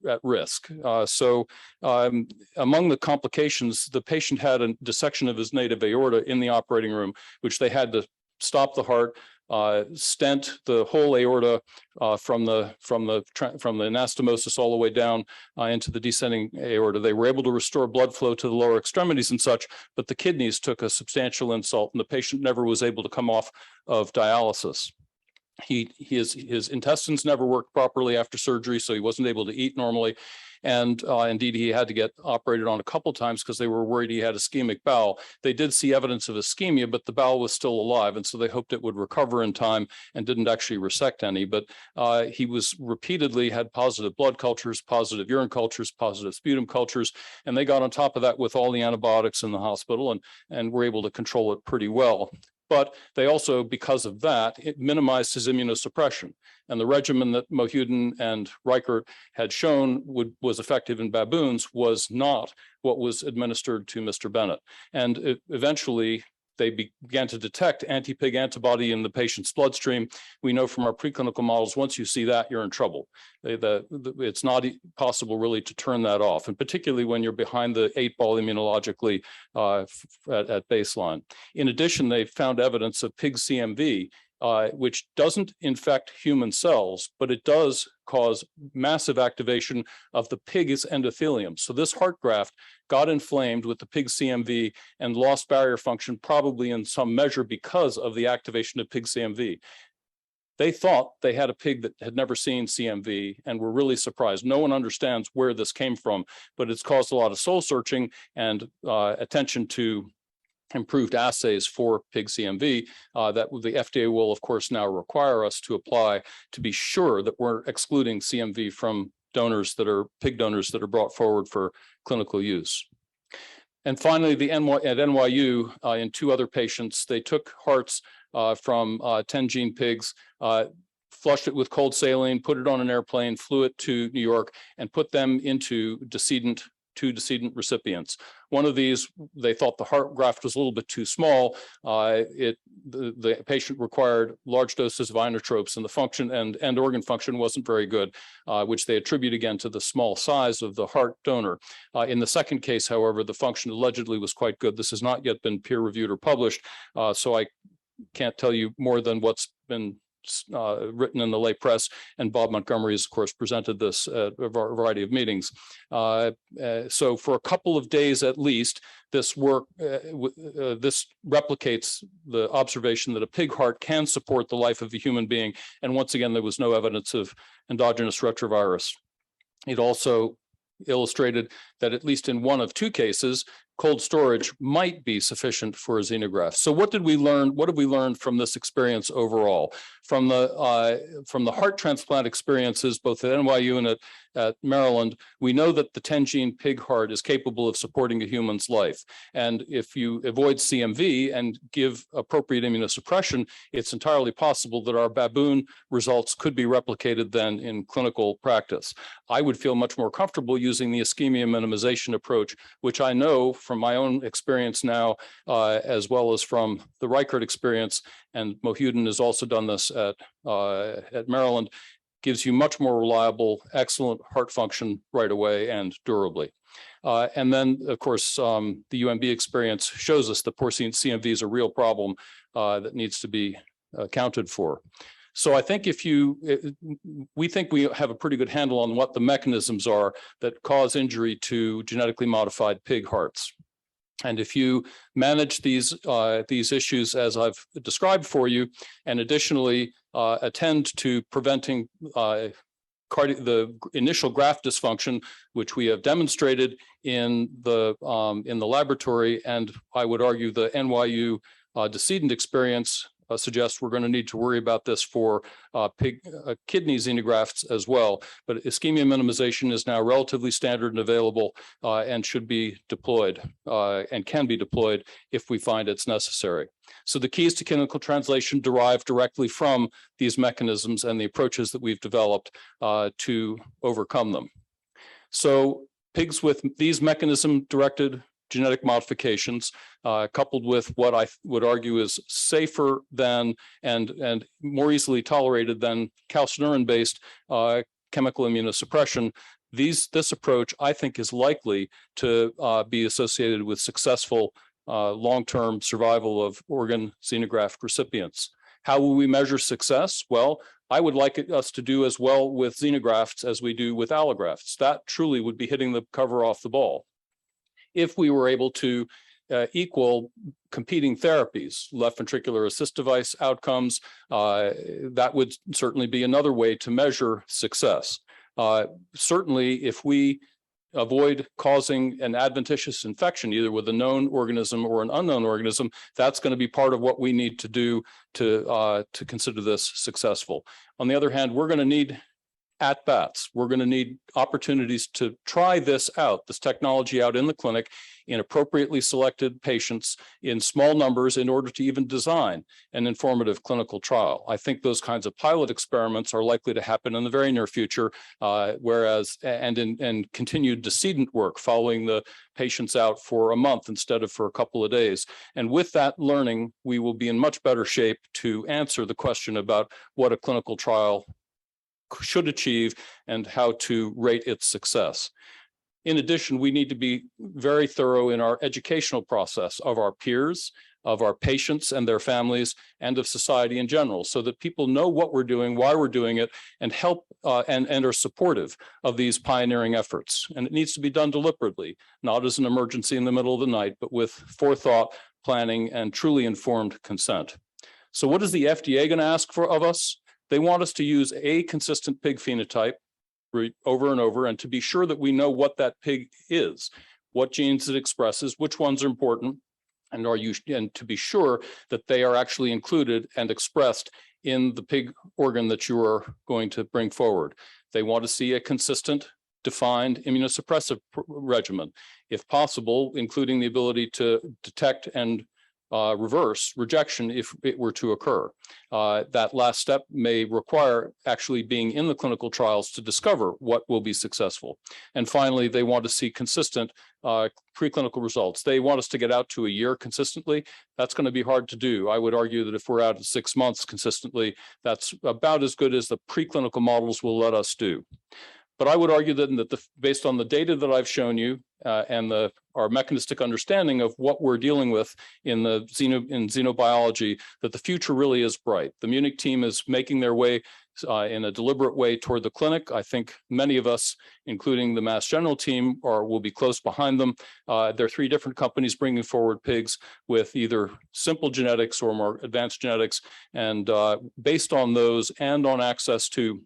at risk. So among the complications, the patient had a dissection of his native aorta in the operating room, which they had to stop the heart, stent the whole aorta from the anastomosis all the way down into the descending aorta. They were able to restore blood flow to the lower extremities and such, but the kidneys took a substantial insult, and the patient never was able to come off of dialysis. His intestines never worked properly after surgery, so he wasn't able to eat normally. And indeed, he had to get operated on a couple times because they were worried he had ischemic bowel. They did see evidence of ischemia, but the bowel was still alive. And so they hoped it would recover in time and didn't actually resect any. But he was repeatedly had positive blood cultures, positive urine cultures, positive sputum cultures. And they got on top of that with all the antibiotics in the hospital and were able to control it pretty well. But they also, because of that, it minimized his immunosuppression. And the regimen that Mohudin and Reichert had shown was effective in baboons was not what was administered to Mr. Bennett. And eventually, they began to detect anti-pig antibody in the patient's bloodstream. We know from our preclinical models, once you see that, you're in trouble. It's not possible really to turn that off, and particularly when you're behind the 8 ball immunologically at baseline. In addition, they found evidence of pig CMV, which doesn't infect human cells, but it does cause massive activation of the pig's endothelium. So this heart graft got inflamed with the pig CMV and lost barrier function, probably in some measure because of the activation of pig CMV. They thought they had a pig that had never seen CMV and were really surprised. No one understands where this came from, but it's caused a lot of soul searching and attention to improved assays for pig CMV that the FDA will, of course, now require us to apply to be sure that we're excluding CMV from donors that are pig donors that are brought forward for clinical use. And finally, at NYU, in 2 other patients, they took hearts from 10 gene pigs, flushed it with cold saline, put it on an airplane, flew it to New York, and put them into 2 decedent recipients. One of these, they thought the heart graft was a little bit too small. The patient required large doses of inotropes, and the function and organ function wasn't very good, which they attribute again to the small size of the heart donor. In the second case, however, the function allegedly was quite good. This has not yet been peer-reviewed or published, so I can't tell you more than what's been written in the lay press, and Bob Montgomery has, of course, presented this at a variety of meetings. So for a couple of days at least, this work, this replicates the observation that a pig heart can support the life of a human being. And once again, there was no evidence of endogenous retrovirus. It also illustrated that at least in 1 of 2 cases, cold storage might be sufficient for a xenograft. So what did we learn? What have we learned from this experience overall? From the heart transplant experiences, both at NYU and at Maryland, we know that the 10-gene pig heart is capable of supporting a human's life. And if you avoid CMV and give appropriate immunosuppression, it's entirely possible that our baboon results could be replicated then in clinical practice. I would feel much more comfortable using the ischemia minimization approach, which I know from my own experience now, as well as from the Reichert experience, and Mohudin has also done this at Maryland, gives you much more reliable, excellent heart function right away and durably. And then, of course, the UMB experience shows us that porcine CMV is a real problem that needs to be accounted for. So I think we think we have a pretty good handle on what the mechanisms are that cause injury to genetically modified pig hearts. And if you manage these issues as I've described for you, and additionally attend to preventing the initial graft dysfunction, which we have demonstrated in the laboratory, and I would argue the NYU decedent experience suggests we're going to need to worry about this for pig kidney xenografts as well. But ischemia minimization is now relatively standard and available and should be deployed and can be deployed if we find it's necessary. So the keys to clinical translation derive directly from these mechanisms and the approaches that we've developed to overcome them. So pigs with these mechanism-directed genetic modifications, coupled with what I would argue is safer than and more easily tolerated than calcineurin-based chemical immunosuppression, this approach, I think, is likely to be associated with successful long-term survival of organ xenograft recipients. How will we measure success? Well, I would like us to do as well with xenografts as we do with allografts. That truly would be hitting the cover off the ball. If we were able to equal competing therapies, left ventricular assist device outcomes, that would certainly be another way to measure success. Certainly, if we avoid causing an adventitious infection, either with a known organism or an unknown organism, that's going to be part of what we need to do to consider this successful. On the other hand, we're going to need at-bats. We're going to need opportunities to try this out, this technology out in the clinic in appropriately selected patients in small numbers in order to even design an informative clinical trial. I think those kinds of pilot experiments are likely to happen in the very near future, and continued decedent work following the patients out for a month instead of for a couple of days. And with that learning, we will be in much better shape to answer the question about what a clinical trial should achieve and how to rate its success. In addition, we need to be very thorough in our educational process of our peers, of our patients and their families, and of society in general, so that people know what we're doing, why we're doing it, and help and are supportive of these pioneering efforts. And it needs to be done deliberately, not as an emergency in the middle of the night, but with forethought, planning, and truly informed consent. So what is the FDA going to ask of us? They want us to use a consistent pig phenotype over and over, and to be sure that we know what that pig is, what genes it expresses, which ones are important, and to be sure that they are actually included and expressed in the pig organ that you are going to bring forward. They want to see a consistent, defined immunosuppressive regimen, if possible, including the ability to detect and reverse rejection if it were to occur. That last step may require actually being in the clinical trials to discover what will be successful. And finally, they want to see consistent preclinical results. They want us to get out to a year consistently. That's going to be hard to do. I would argue that if we're out at 6 months consistently, that's about as good as the preclinical models will let us do. But I would argue that based on the data that I've shown you and our mechanistic understanding of what we're dealing with in xenobiology, that the future really is bright. The Munich team is making their way in a deliberate way toward the clinic. I think many of us, including the Mass General team, will be close behind them. There are 3 different companies bringing forward pigs with either simple genetics or more advanced genetics. And based on those and on access to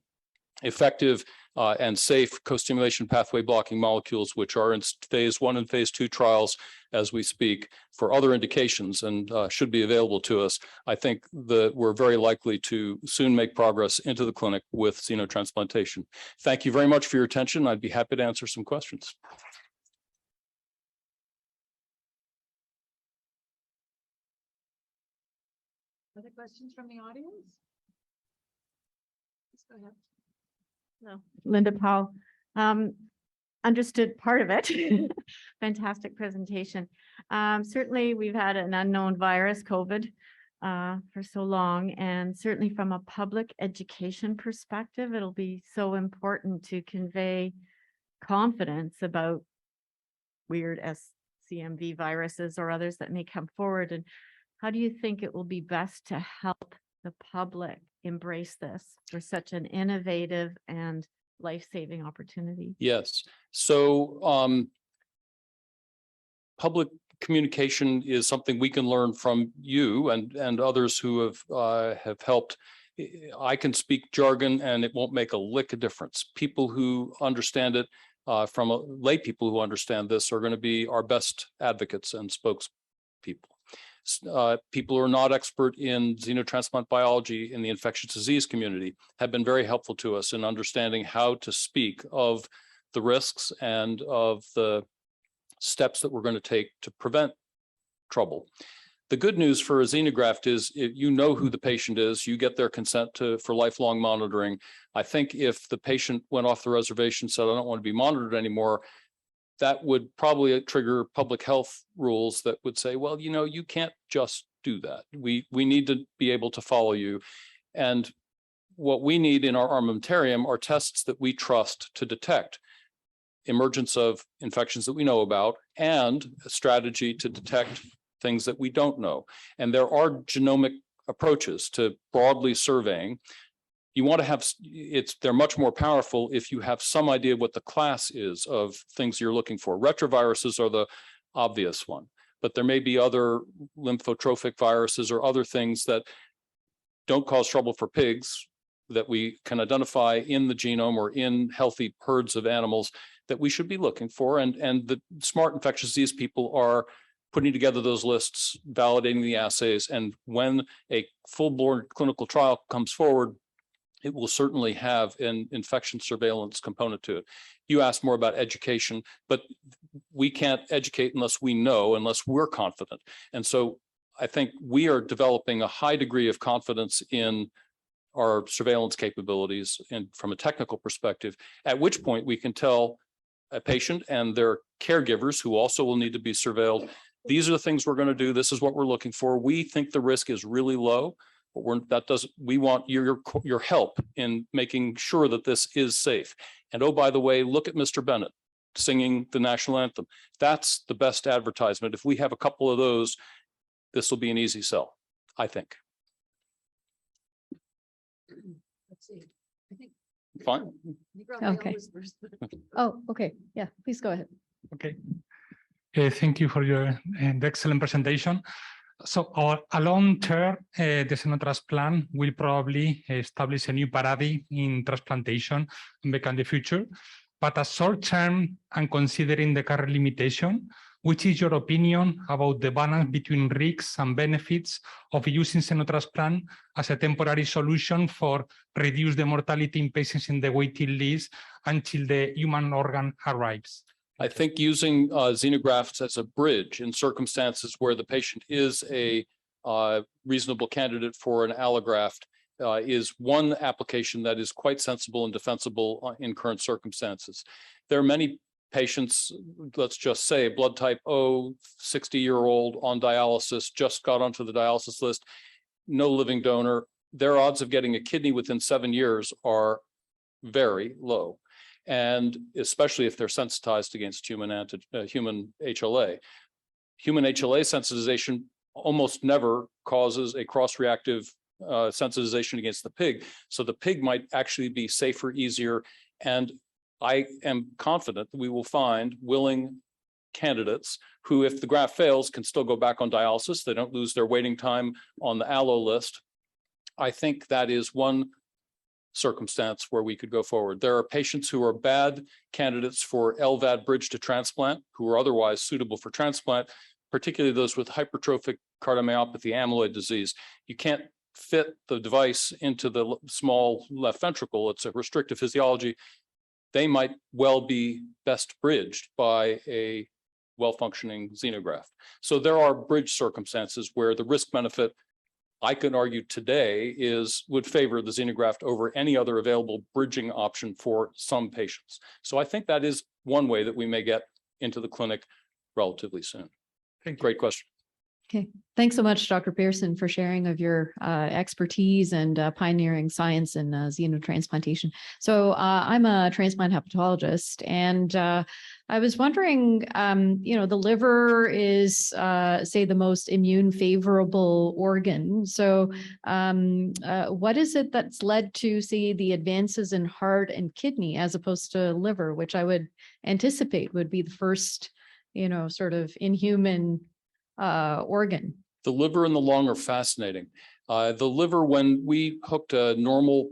effective and safe co-stimulation pathway blocking molecules, which are in phase 1 and phase 2 trials as we speak for other indications and should be available to us. I think that we're very likely to soon make progress into the clinic with xenotransplantation. Thank you very much for your attention. I'd be happy to answer some questions. Other questions from the audience? Let's go ahead. No, Linda Powell, understood part of it. Fantastic presentation. Certainly we've had an unknown virus, COVID, for so long, and certainly from a public education perspective, it'll be so important to convey confidence about weird SCMV viruses or others that may come forward. And how do you think it will be best to help the public embrace this for such an innovative and life-saving opportunity? Yes. So public communication is something we can learn from you and others who have helped. I can speak jargon and it won't make a lick of difference. People who understand it, from lay people who understand this, are going to be our best advocates and spokespeople. People who are not expert in xenotransplant biology in the infectious disease community have been very helpful to us in understanding how to speak of the risks and of the steps that we're going to take to prevent trouble. The good news for a xenograft is if you know who the patient is, you get their consent for lifelong monitoring. I think if the patient went off the reservation and said, I don't want to be monitored anymore, that would probably trigger public health rules that would say, well, you can't just do that. We need to be able to follow you. And what we need in our armamentarium are tests that we trust to detect emergence of infections that we know about and a strategy to detect things that we don't know. And there are genomic approaches to broadly surveying. You want to have, they're much more powerful if you have some idea of what the class is of things you're looking for. Retroviruses are the obvious one, but there may be other lymphotrophic viruses or other things that don't cause trouble for pigs that we can identify in the genome or in healthy herds of animals that we should be looking for. And the smart infectious disease people are putting together those lists, validating the assays. And when a full-blown clinical trial comes forward, it will certainly have an infection surveillance component to it. You asked more about education, but we can't educate unless we know, unless we're confident. And so I think we are developing a high degree of confidence in our surveillance capabilities and from a technical perspective, at which point we can tell a patient and their caregivers who also will need to be surveilled, these are the things we're going to do. This is what we're looking for. We think the risk is really low. But we want your help in making sure that this is safe. And oh, by the way, look at Mr. Bennett singing the national anthem. That's the best advertisement. If we have a couple of those, this will be an easy sell, I think. Let's see. I think. Fine. Okay. Oh, okay. Yeah, please go ahead. Okay. Thank you for your excellent presentation. So a long term, the xenotransplant will probably establish a new paradigm in transplantation and become the future. But a short term, and considering the current limitation, which is your opinion about the balance between risks and benefits of using xenotransplant as a temporary solution for reduce the mortality in patients in the waiting list until the human organ arrives? I think using xenografts as a bridge in circumstances where the patient is a reasonable candidate for an allograft is one application that is quite sensible and defensible in current circumstances. There are many patients, let's just say blood type O, 60-year-old on dialysis, just got onto the dialysis list, no living donor. Their odds of getting a kidney within 7 years are very low. And especially if they're sensitized against human HLA. Human HLA sensitization almost never causes a cross-reactive sensitization against the pig. So the pig might actually be safer, easier, and I am confident that we will find willing candidates who, if the graft fails, can still go back on dialysis. They don't lose their waiting time on the allo list. I think that is one circumstance where we could go forward. There are patients who are bad candidates for LVAD bridge to transplant, who are otherwise suitable for transplant, particularly those with hypertrophic cardiomyopathy, amyloid disease. You can't fit the device into the small left ventricle. It's a restrictive physiology. They might well be best bridged by a well-functioning xenograft. So there are bridge circumstances where the risk benefit, I can argue today, would favor the xenograft over any other available bridging option for some patients. So I think that is one way that we may get into the clinic relatively soon. Thank you. Great question. Okay, thanks so much, Dr. Pierson, for sharing of your expertise and pioneering science in xenotransplantation. So I'm a transplant hepatologist, and I was wondering, the liver is, say, the most immune favorable organ. So what is it that's led to, say, the advances in heart and kidney as opposed to liver, which I would anticipate would be the first, sort of inhuman organ? The liver and the lung are fascinating. The liver, when we hooked a normal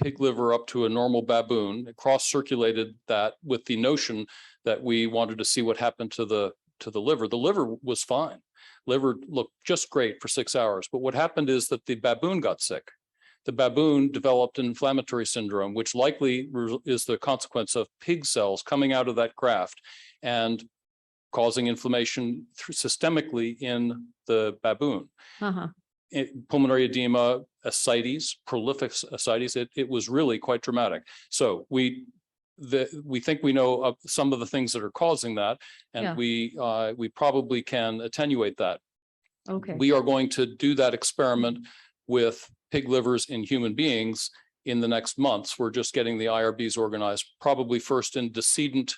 pig liver up to a normal baboon, cross-circulated that with the notion that we wanted to see what happened to the liver. The liver was fine. Liver looked just great for 6 hours. But what happened is that the baboon got sick. The baboon developed an inflammatory syndrome, which likely is the consequence of pig cells coming out of that graft and causing inflammation systemically in the baboon. Pulmonary edema, ascites, prolific ascites, it was really quite dramatic. So we think we know of some of the things that are causing that, and we probably can attenuate that. Okay. We are going to do that experiment with pig livers in human beings in the next months. We're just getting the IRBs organized, probably first in decedent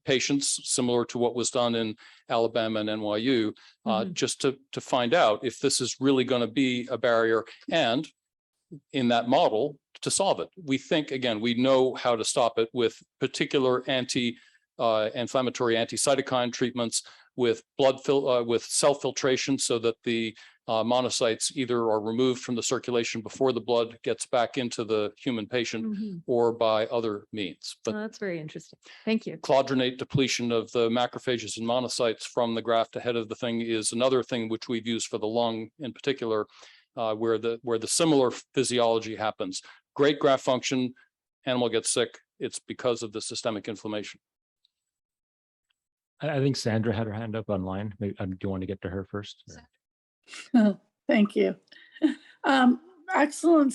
patients, similar to what was done in Alabama and NYU, just to find out if this is really going to be a barrier, and in that model to solve it. We think, again, we know how to stop it with particular anti-inflammatory anti-cytokine treatments, with with cell filtration, so that the monocytes either are removed from the circulation before the blood gets back into the human patient, or by other means. But that's very interesting. Thank you. Clodronate depletion of the macrophages and monocytes from the graft ahead of the thing is another thing which we've used for the lung in particular, where the similar physiology happens. Great graft function, animal gets sick, it's because of the systemic inflammation. I think Sandra had her hand up online. Maybe, do you want to get to her first? Thank you. Excellent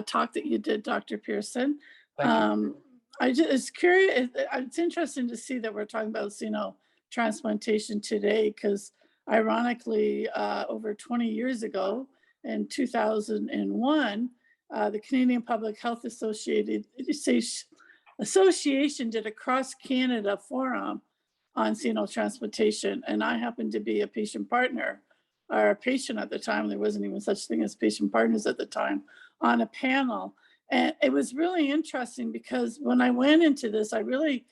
talk that you did, Dr. Pierson. I just curious, it's interesting to see that we're talking about xenotransplantation today, because ironically, over 20 years ago, in 2001, the Canadian Public Health Association did a cross-Canada forum on xenotransplantation, and I happened to be a patient partner, or a patient at the time. There wasn't even such thing as patient partners at the time, on a panel. And it was really interesting, because when I went into this, I really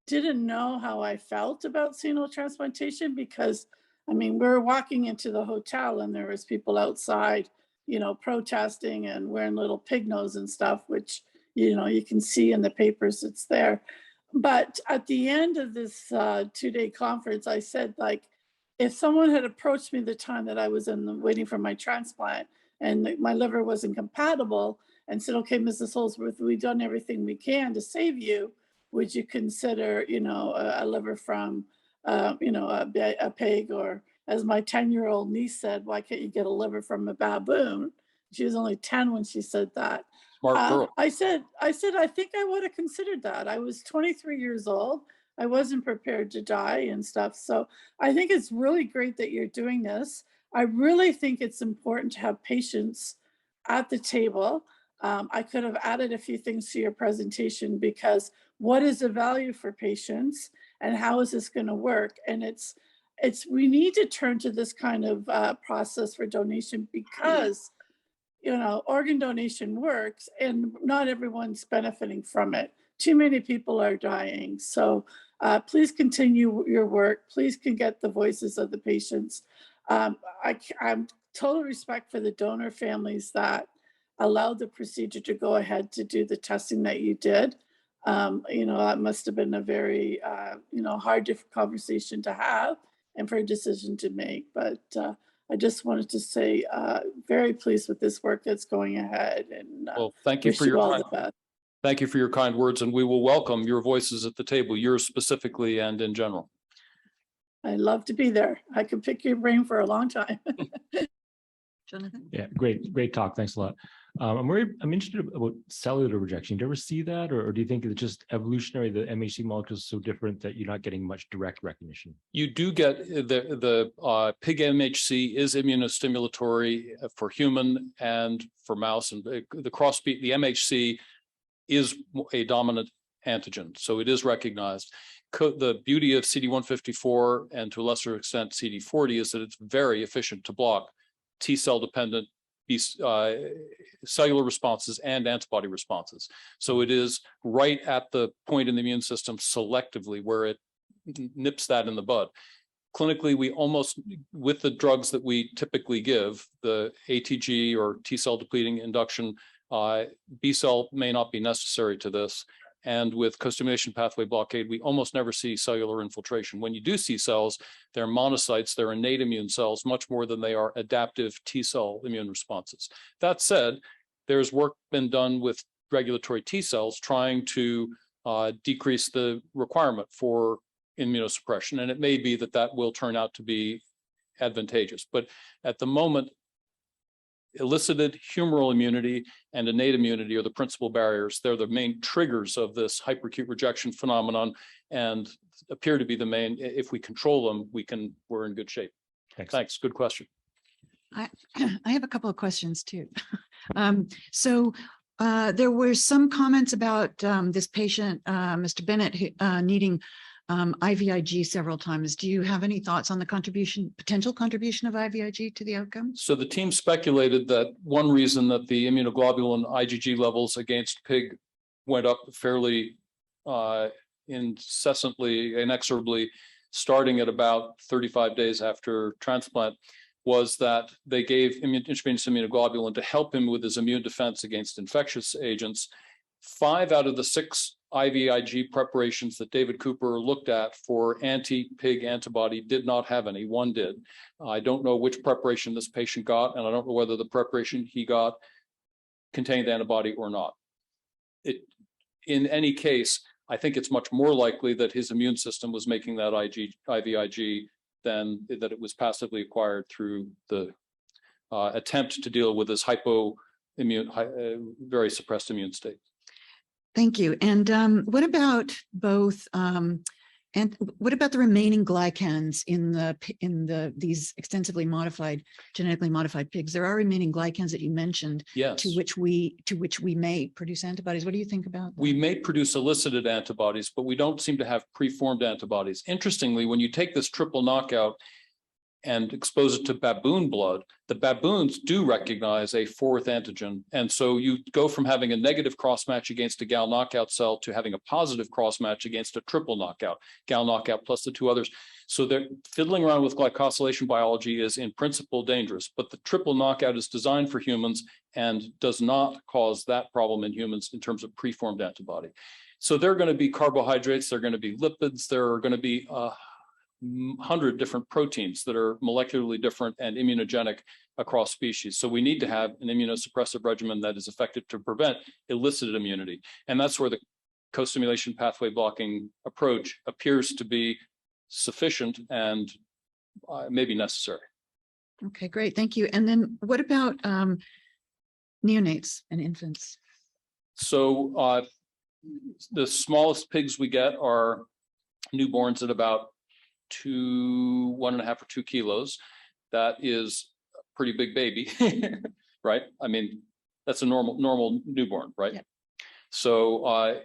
didn't know how I felt about xenotransplantation, because I mean, we were walking into the hotel and there was people outside, protesting and wearing little pig nose and stuff, which, you can see in the papers, it's there. But at the end of this 2-day conference, I said, like, if someone had approached me the time that I was waiting for my transplant and my liver wasn't compatible, and said, okay, Mrs. Holsworth, we've done everything we can to save you, would you consider, a liver from, a pig? Or as my 10-year-old niece said, why can't you get a liver from a baboon? She was only 10 when she said that. Smart girl. I said, I think I would have considered that. I was 23 years old. I wasn't prepared to die and stuff. So I think it's really great that you're doing this. I really think it's important to have patients at the table. I could have added a few things to your presentation, because what is the value for patients and how is this going to work? And we need to turn to this kind of process for donation, because organ donation works and not everyone's benefiting from it. Too many people are dying. So please continue your work. Please can get the voices of the patients. I'm total respect for the donor families that allowed the procedure to go ahead to do the testing that you did. That must have been a very, hard, different conversation to have and for a decision to make. But I just wanted to say, very pleased with this work that's going ahead, and Well, thank you wish for you your all time. the best. Thank you for your kind words, and we will welcome your voices at the table, yours specifically and in general. I love to be there. I could pick your brain for a long time. Jonathan? Yeah, great talk. Thanks a lot. I'm interested about cellular rejection. Do you ever see that, or do you think it's just evolutionary? The MHC molecule is so different that you're not getting much direct recognition? You do get the pig MHC is immunostimulatory for human and for mouse, and the crossbeat, the MHC is a dominant antigen, so it is recognized. The beauty of CD154 and to a lesser extent CD40 is that it's very efficient to block T cell dependent cellular responses and antibody responses. So it is right at the point in the immune system selectively where it nips that in the bud. Clinically, we almost, with the drugs that we typically give, the ATG or T cell depleting induction, B cell may not be necessary to this. And with co-stimulation pathway blockade, we almost never see cellular infiltration. When you do see cells, they're monocytes, they're innate immune cells, much more than they are adaptive T cell immune responses. That said, there's work been done with regulatory T cells trying to decrease the requirement for immunosuppression. And it may be that that will turn out to be advantageous. But at the moment, elicited humoral immunity and innate immunity are the principal barriers. They're the main triggers of this hyperacute rejection phenomenon and appear to be the main. If we control them, we're in good shape. Thanks. Good question. I have a couple of questions too. There were some comments about this patient, Mr. Bennett, needing IVIG several times. Do you have any thoughts on the potential contribution of IVIG to the outcome? So the team speculated that one reason that the immunoglobulin IgG levels against pig went up fairly incessantly, inexorably, starting at about 35 days after transplant, was that they gave intravenous immunoglobulin to help him with his immune defense against infectious agents. 5 out of the 6 IVIG preparations that David Cooper looked at for anti-pig antibody did not have any. One did. I don't know which preparation this patient got, and I don't know whether the preparation he got contained antibody or not. In any case, I think it's much more likely that his immune system was making that IVIG than that it was passively acquired through the attempt to deal with this very suppressed immune state. thank you. And what about both? And what about the remaining glycans in these extensively modified, genetically modified pigs? There are remaining glycans that you mentioned, Yes. to which we may produce antibodies. What do you think about that? We may produce elicited antibodies, but we don't seem to have preformed antibodies. Interestingly, when you take this triple knockout and expose it to baboon blood, the baboons do recognize a fourth antigen. And so you go from having a negative cross-match against a gal knockout cell to having a positive cross-match against a triple knockout, gal knockout plus the 2 others. So they're fiddling around with glycosylation biology is in principle dangerous, but the triple knockout is designed for humans and does not cause that problem in humans in terms of preformed antibody. So there are going to be carbohydrates, there are going to be lipids, there are going to be 100 different proteins that are molecularly different and immunogenic across species. So we need to have an immunosuppressive regimen that is effective to prevent elicited immunity. And that's where the co-stimulation pathway blocking approach appears to be sufficient and maybe necessary. Okay, great. Thank you. And then what about neonates and infants? So the smallest pigs we get are newborns at about 1.5 or 2 kilos. That is a pretty big baby, right? I mean, that's a normal newborn, right? Yeah. So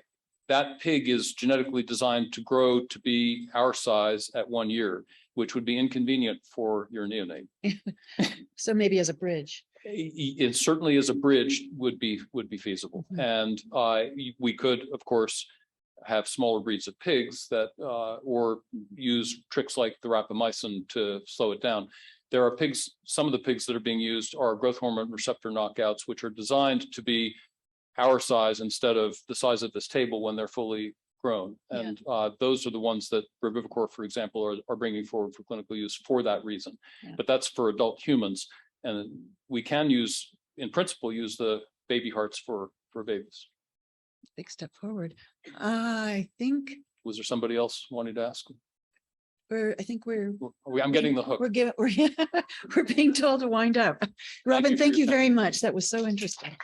that pig is genetically designed to grow to be our size at 1 year, which would be inconvenient for your neonate. So maybe as a bridge. It certainly as a bridge would be feasible. Mm-hmm. And we could, of course, have smaller breeds of pigs that or use tricks like the rapamycin to slow it down. There are pigs, some of the pigs that are being used are growth hormone receptor knockouts, which are designed to be our size instead of the size of this table when they're fully grown. And those are the ones that Revivicor, for example, are bringing forward for clinical use for that reason. Yeah. But that's for adult humans. And we can use, in principle, use the baby hearts for babies. Big step forward. I think Was there somebody else wanting to ask? we're I'm getting the hook. we're being told to wind up. Robin, you for thank your you very much. That was so interesting.